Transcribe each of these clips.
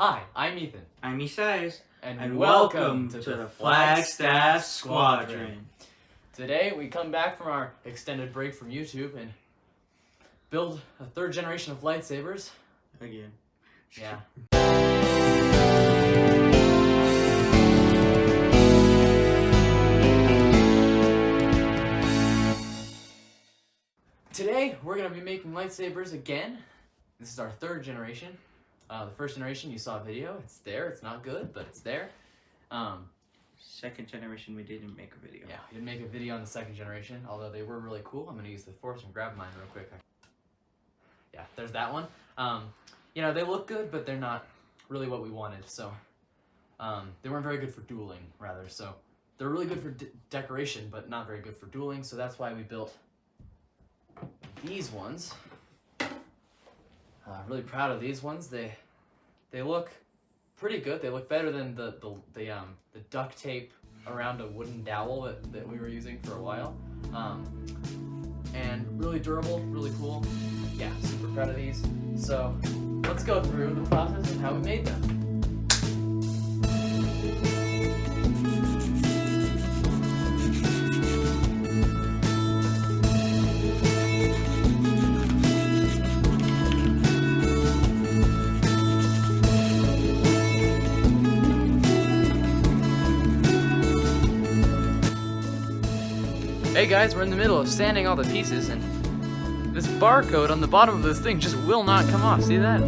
Hi, I'm Ethan. I'm Isaias. And welcome to the Flagstaff Squadron. Today we come back from our extended break from YouTube and build a third generation of lightsabers. Again. Yeah. Today we're going to be making lightsabers again. This is our third generation. The first generation, you saw a video. It's there. It's not good, but it's there. Second generation, we didn't make a video. Yeah, we didn't make a video on the second generation, although they were really cool. I'm going to use the Force and grab mine real quick. Yeah, there's that one. You know, they look good, but they're not really what we wanted. So they weren't very good for dueling, rather. So they're really good for decoration, but not very good for dueling. So that's why we built these ones. Really proud of these ones. They look pretty good. They look better than the duct tape around a wooden dowel that we were using for a while. And really durable, really cool. Yeah, super proud of these. So let's go through the process of how we made them. Hey guys, we're in the middle of sanding all the pieces, and this barcode on the bottom of this thing just will not come off. See that?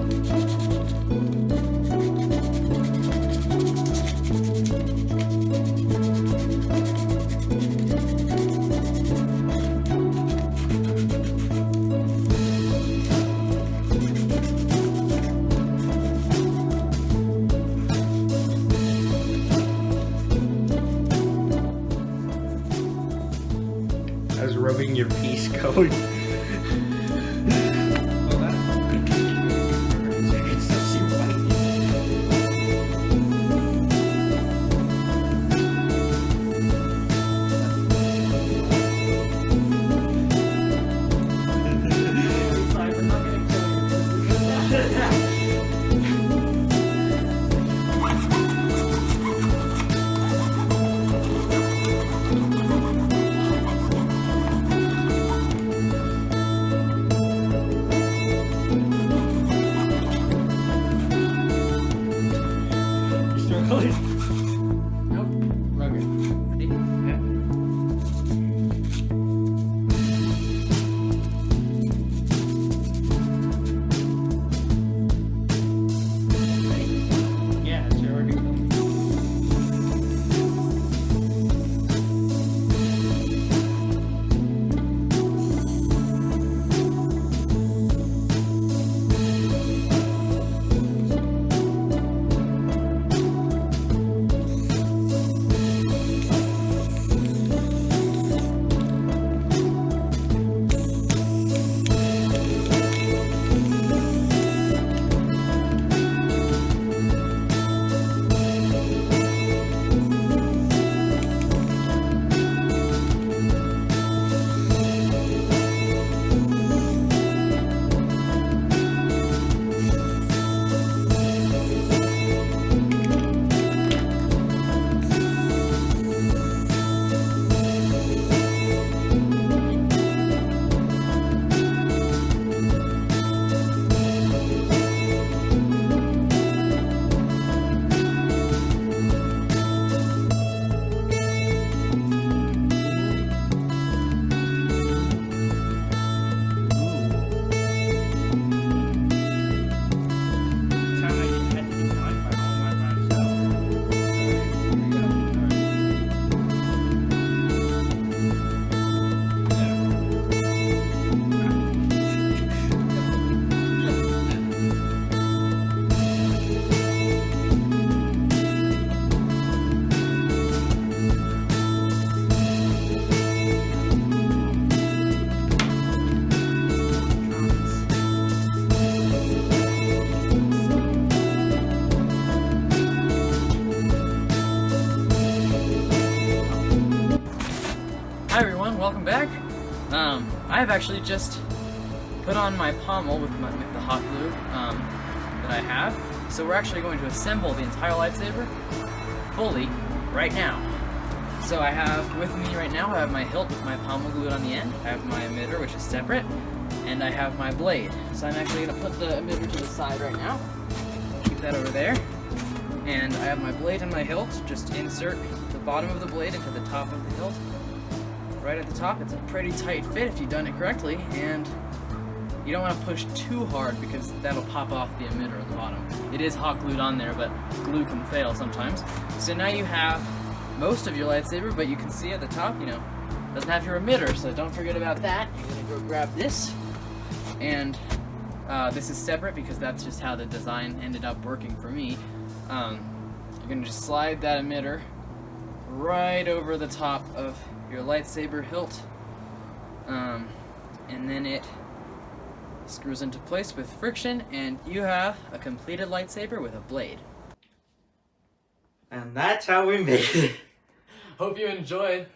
I was rubbing your piece going. Nope. Okay. Ready? Yeah. Yeah, it's already done. Hi everyone, welcome back. I've actually just put on my pommel with the hot glue that I have. So we're actually going to assemble the entire lightsaber fully right now. So I have with me right now, I have my hilt with my pommel glued on the end, I have my emitter which is separate, and I have my blade. So I'm actually going to put the emitter to the side right now, keep that over there, and I have my blade and my hilt. Just insert the bottom of the blade into the top of the hilt. Right at the top, it's a pretty tight fit if you've done it correctly, and you don't want to push too hard because that'll pop off the emitter at the bottom. It is hot glued on there, but glue can fail sometimes. So now you have most of your lightsaber, but you can see at the top, you know, doesn't have your emitter, so don't forget about that. You're gonna go grab this, and this is separate because that's just how the design ended up working for me. You're gonna just slide that emitter right over the top of your lightsaber hilt, and then it screws into place with friction, and you have a completed lightsaber with a blade. And that's how we made it. Hope you enjoyed.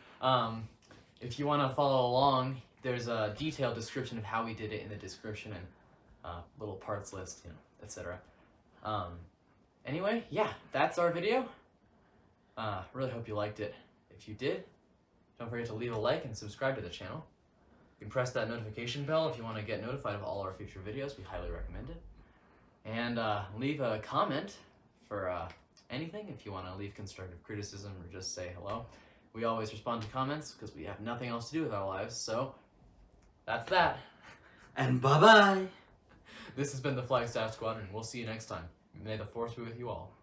If you want to follow along, there's a detailed description of how we did it in the description, and little parts list, you know, etc. Anyway, yeah, that's our video. Really hope you liked it. If you did, don't forget to leave a like and subscribe to the channel. You can press that notification bell if you want to get notified of all our future videos. We highly recommend it. And leave a comment for anything if you want to leave constructive criticism or just say hello. We always respond to comments because we have nothing else to do with our lives, so that's that. And bye-bye. This has been the Flagstaff Squadron. We'll see you next time. May the Force be with you all.